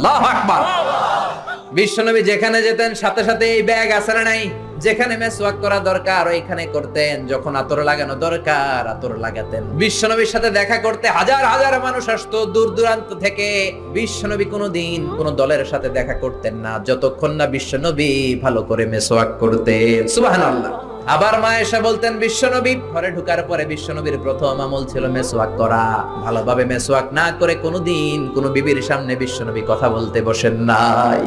আল্লাহু আকবার। বিশ্বনবী যেখানে যেতেন সাথে সাথে এই ব্যাগ আছে না নাই, যেখানে মেসওয়াক করা দরকার ওইখানে করতেন, যখন আতর লাগানো দরকার আতর লাগাতেন। বিশ্বনবীর সাথে দেখা করতে হাজার হাজার মানুষ আসতো দূর দূরান্ত থেকে। বিশ্বনবী কোনোদিন কোন দলের সাথে দেখা করতেন না যতক্ষণ না বিশ্বনবী ভালো করে মেসওয়াক করতেন। সুবহানাল্লাহ। আবার মা এসে বলতেন, বিশ্বনবী ঘরে ঢোকার পরে বিশ্বনবীর প্রথম আমল ছিল মেসওয়াক করা। ভালোভাবে মেসওয়াক না করে কোনোদিন কোন বিবির সামনে বিশ্বনবী কথা বলতে বসেন নাই।